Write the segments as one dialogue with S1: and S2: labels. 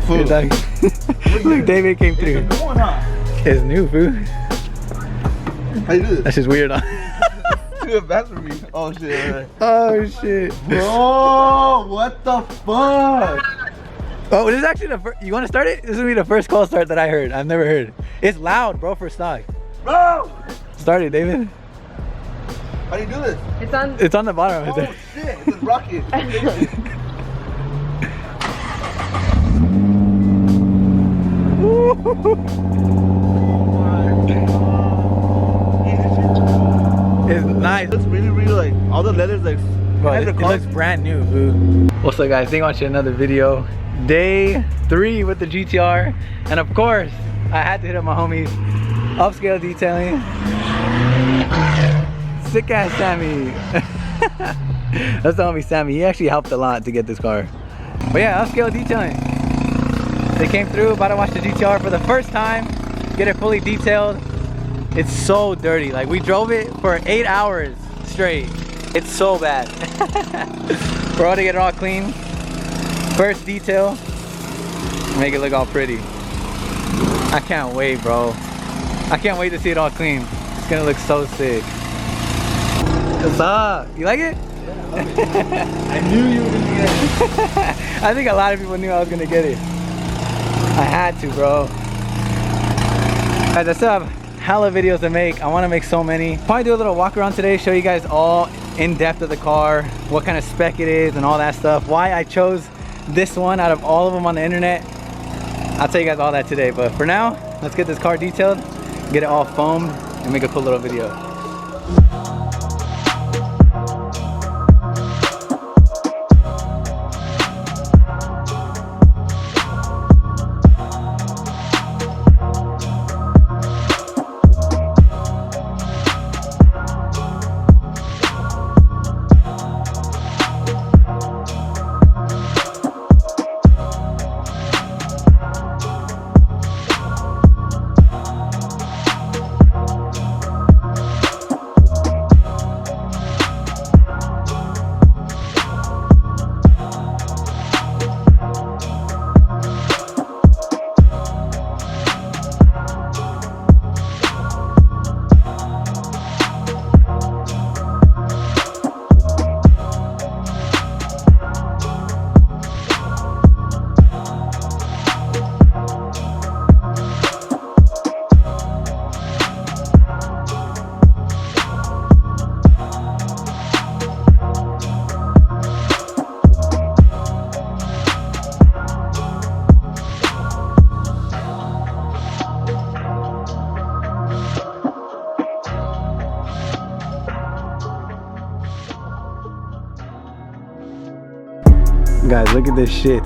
S1: Food. Look, David came through.
S2: It's a new one, huh?
S1: It's new, food.
S2: How you do this?
S1: That's just weird, huh?
S2: Too advanced for me. Oh shit. Right.
S1: Oh shit.
S2: Bro, what the fuck?
S1: Oh, this is actually the first. You want to start it? This is gonna be the first call start that I heard. I've never heard. It's loud, bro, for stock.
S2: Bro!
S1: Start it, David.
S2: How do you do this?
S1: It's on the bottom right
S2: Oh
S1: there.
S2: shit, it's a rocket.
S1: It's nice.
S2: It's really, really like, all the letters like,
S1: Bro, it looks brand new, dude. What's up, guys? Thank you for watching another video. Day 3 with the GTR. And of course, I had to hit up my homies. Upscale Detailing. Sick ass Sammy. That's the homie Sammy. He actually helped a lot to get this car. But yeah, Upscale Detailing. They came through, about to watch the GTR for the first time. Get it fully detailed. It's so dirty. Like, we drove it for 8 hours straight. It's so bad. We're about to get it all clean. First detail. Make it look all pretty. I can't wait, bro. I can't wait to see it all clean. It's gonna look so sick. What's up? You like it?
S2: Yeah, I love it. I knew you were gonna get it.
S1: I think a lot of people knew I was gonna get it. I had to, bro. Guys, I still have hella videos to make. I want to make so many. Probably do a little walk around today, show you guys all in depth of the car, what kind of spec it is and all that stuff, why I chose this one out of all of them on the internet. I'll tell you guys all that today, but for now, let's get this car detailed, get it all foamed, and make a cool little video. Guys, look at this shit.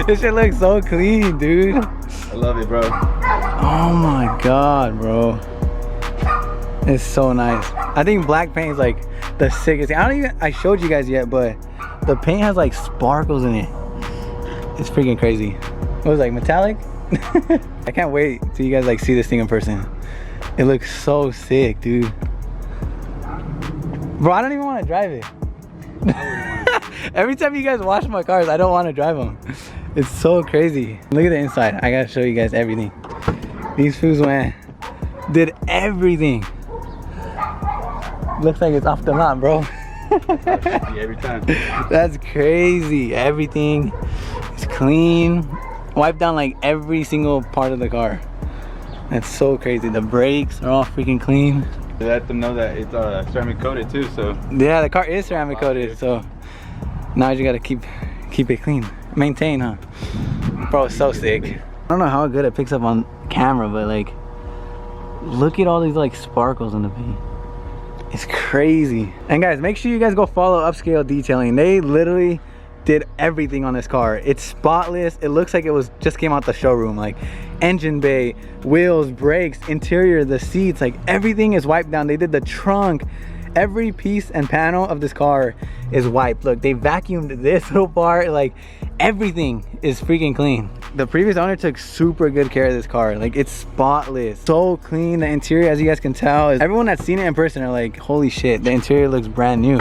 S1: This shit looks so clean, dude.
S2: I love it, bro.
S1: Oh my god, bro. It's so nice. I think black paint is like the sickest thing. I showed you guys yet, but the paint has like sparkles in it. It's freaking crazy. What was it, like metallic? I can't wait till you guys like see this thing in person. It looks so sick, dude. Bro, I don't even want to drive it. Every time you guys wash my cars, I don't want to drive them. It's so crazy. Look at the inside. I gotta show you guys everything. These fools did everything. Looks like it's off the lot, bro.
S2: Every time.
S1: That's crazy. Everything is clean. Wipe down like every single part of the car. That's so crazy. The brakes are all freaking clean.
S2: They let them know that it's ceramic coated too, so.
S1: Yeah, the car is ceramic coated, so now you gotta keep it clean. Maintain, huh? Bro, it's so sick. I don't know how good it picks up on camera, but like, look at all these like sparkles in the paint. It's crazy. And guys, make sure you guys go follow Upscale Detailing. They literally did everything on this car. It's spotless. It looks like it was just came out the showroom. Like engine bay, wheels, brakes, interior, the seats, like everything is wiped down. They did the trunk. Every piece and panel of this car is wiped. Look, they vacuumed this little part. Like everything is freaking clean. The previous owner took super good care of this car. Like it's spotless, so clean. The interior, as you guys can tell, everyone that's seen it in person are like, holy shit, the interior looks brand new.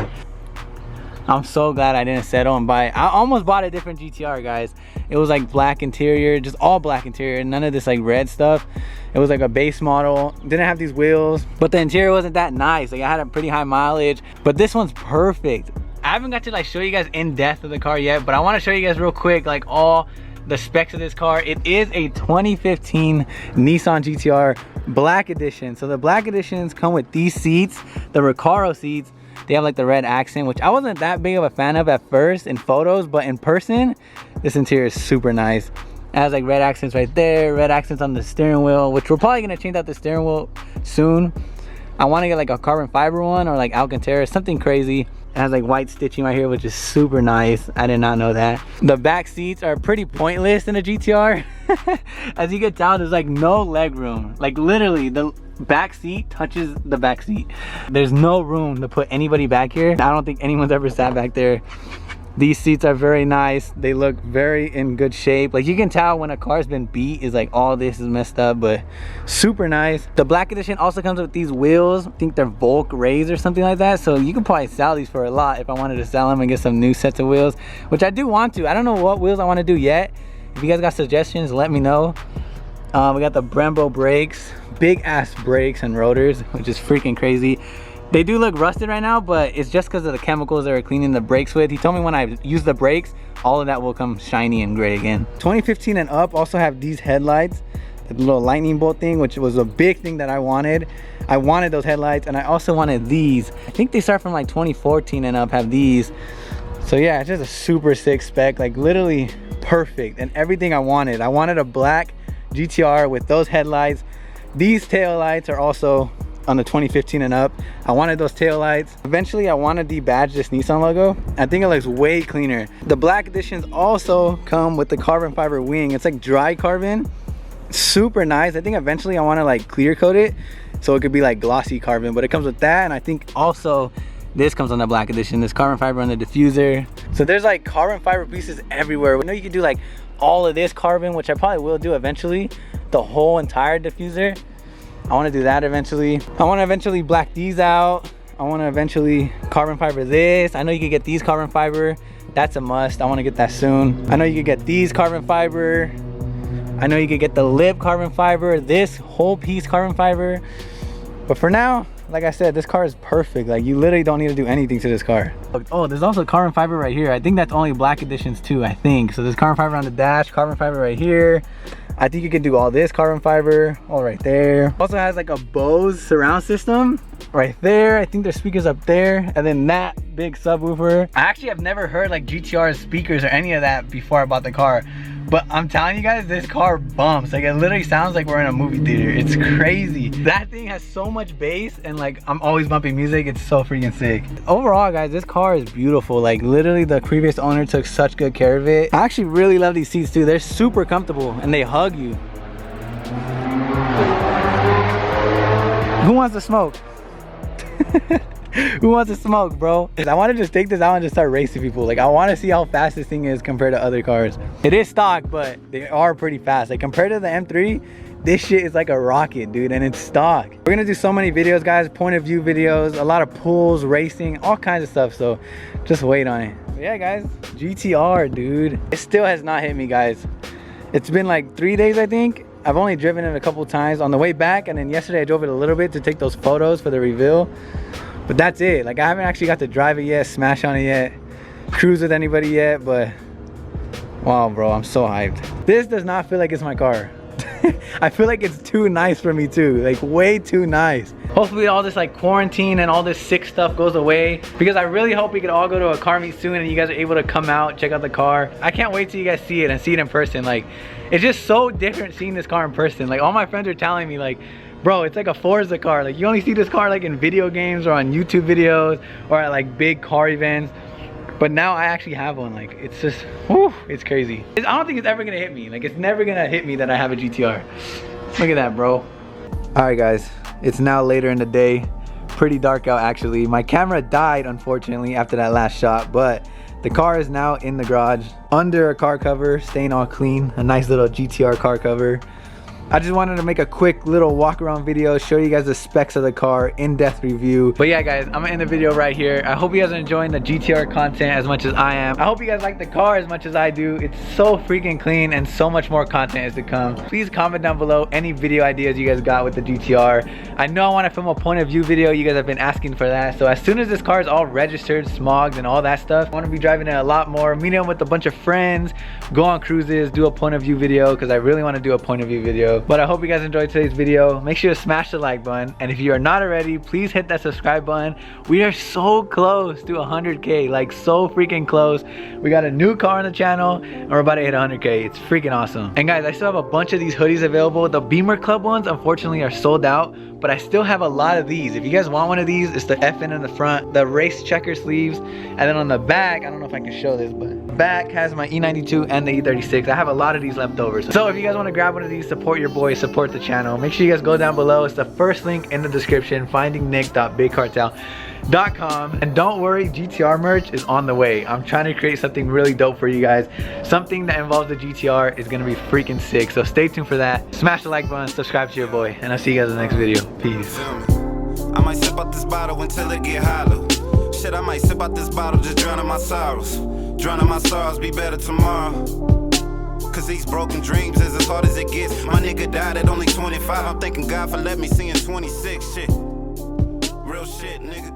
S1: I'm so glad I didn't settle and buy. I almost bought a different GTR, guys. It was like black interior, just all black interior, none of this like red stuff. It was like a base model, didn't have these wheels, but the interior wasn't that nice. Like I had a pretty high mileage, but this one's perfect. I haven't got to like show you guys in depth of the car yet, but I want to show you guys real quick like all the specs of this car. It is a 2015 Nissan GTR Black Edition. So the Black Editions come with these seats, the Recaro seats. They have like the red accent, which I wasn't that big of a fan of at first in photos, but in person, this interior is super nice. It has like red accents right there, red accents on the steering wheel, which we're probably gonna change out the steering wheel soon. I want to get like a carbon fiber one or like Alcantara, something crazy. It has like white stitching right here, which is super nice. I did not know that. The back seats are pretty pointless in a GTR. As you can tell, there's like no leg room. Like literally the back seat touches the back seat. There's no room to put anybody back here. I don't think anyone's ever sat back there. These seats are very nice. They look very in good shape. Like you can tell when a car's been beat is like all this is messed up, but super nice. The Black Edition also comes with these wheels. I think they're Volk Rays or something like that. So you can probably sell these for a lot if I wanted to sell them and get some new sets of wheels, which I do want to. I don't know what wheels I want to do yet. If you guys got suggestions, let me know. We got the Brembo brakes, big ass brakes and rotors, which is freaking crazy. They do look rusted right now, but it's just because of the chemicals they were cleaning the brakes with. He told me when I use the brakes, all of that will come shiny and gray again. 2015 and up also have these headlights, the little lightning bolt thing, which was a big thing that I wanted. I wanted those headlights, and I also wanted these. I think they start from like 2014 and up, have these. So yeah, it's just a super sick spec, like literally perfect and everything I wanted. I wanted a black GTR with those headlights. These tail lights are also on the 2015 and up. I wanted those tail lights. Eventually I want to debadge this Nissan logo. I think it looks way cleaner. The Black Editions also come with the carbon fiber wing. It's like dry carbon, super nice. I think eventually I want to like clear coat it so it could be like glossy carbon, but it comes with that. And I think also this comes on the Black Edition, this carbon fiber on the diffuser. So there's like carbon fiber pieces everywhere. I know you can do like all of this carbon, which I probably will do eventually, the whole entire diffuser. I want to do that eventually. I want to eventually black these out. I want to eventually carbon fiber this. I know you could get these carbon fiber. That's a must. I want to get that soon. I know you could get these carbon fiber. I know you could get the lip carbon fiber, this whole piece carbon fiber. But for now, like I said, this car is perfect. Like you literally don't need to do anything to this car. Oh, there's also carbon fiber right here. I think that's only Black Editions too, I think. So there's carbon fiber on the dash, carbon fiber right here. I think you can do all this carbon fiber, all right there. Also has like a Bose surround system right there. I think there's speakers up there, and then that big subwoofer. I actually have never heard like GTR speakers or any of that before I bought the car, but I'm telling you guys, this car bumps. Like it literally sounds like we're in a movie theater. It's crazy. That thing has so much bass, and like I'm always bumping music. It's so freaking sick. Overall, guys, this car is beautiful. Like literally the previous owner took such good care of it. I actually really love these seats too. They're super comfortable and they hug you. Who wants to smoke? Who wants to smoke, bro? I want to just take this out and just start racing people. Like I want to see how fast this thing is compared to other cars. It is stock, but they are pretty fast. Like compared to the M3, this shit is like a rocket, dude, and it's stock. We're gonna do so many videos, guys, point of view videos, a lot of pulls, racing, all kinds of stuff, so just wait on it. But yeah, guys, GTR, dude. It still has not hit me, guys. It's been like 3 days, I think. I've only driven it a couple times on the way back, and then yesterday I drove it a little bit to take those photos for the reveal. But that's it. Like I haven't actually got to drive it yet, smash on it yet, cruise with anybody yet, but wow, bro, I'm so hyped. This does not feel like it's my car. I feel like it's too nice for me too, like way too nice. Hopefully all this like quarantine and all this sick stuff goes away, because I really hope we could all go to a car meet soon and you guys are able to come out, check out the car. I can't wait till you guys see it and see it in person. Like it's just so different seeing this car in person. Like all my friends are telling me like, bro, it's like a Forza car. Like you only see this car like in video games or on YouTube videos or at like big car events. But now I actually have one. Like it's just, whew, it's crazy. I don't think it's ever gonna hit me. Like it's never gonna hit me that I have a GTR. Look at that, bro. All right, guys, it's now later in the day. Pretty dark out actually. My camera died unfortunately after that last shot, but the car is now in the garage under a car cover, staying all clean. A nice little GTR car cover. I just wanted to make a quick little walk around video, show you guys the specs of the car, in-depth review. But yeah guys, I'm gonna end the video right here. I hope you guys are enjoying the GTR content as much as I am. I hope you guys like the car as much as I do. It's so freaking clean and so much more content is to come. Please comment down below any video ideas you guys got with the GTR. I know I want to film a point of view video. You guys have been asking for that. So as soon as this car is all registered, smogged and all that stuff, I want to be driving it a lot more, meeting up with a bunch of friends, go on cruises, do a point of view video, because I really want to do a point of view video. But I hope you guys enjoyed today's video. Make sure to smash the like button, and if you are not already, please hit that subscribe button. We are so close to 100K, like so freaking close. We got a new car on the channel and we're about to hit 100K. It's freaking awesome. And guys, I still have a bunch of these hoodies available. The Beamer Club ones unfortunately are sold out, but I still have a lot of these. If you guys want one of these, it's the FN in the front, the race checker sleeves, and then on the back, I don't know if I can show this, but the back has my E92 and the E36. I have a lot of these left over. So if you guys want to grab one of these, support your boy, support the channel, make sure you guys go down below. It's the first link in the description, findingnick.bigcartel.com. And don't worry, GTR merch is on the way. I'm trying to create something really dope for you guys. Something that involves the GTR is gonna be freaking sick. So stay tuned for that. Smash the like button, subscribe to your boy, and I'll see you guys in the next video. Peace.
S3: I might sip out this bottle until it get hollow. Shit, I might sip out this bottle, just drowning my sorrows. Drowning my sorrows, be better tomorrow. Cause these broken dreams is as hard as it gets. My nigga died at only 25. I'm thanking God for letting me see in 26. Shit. Real shit, nigga.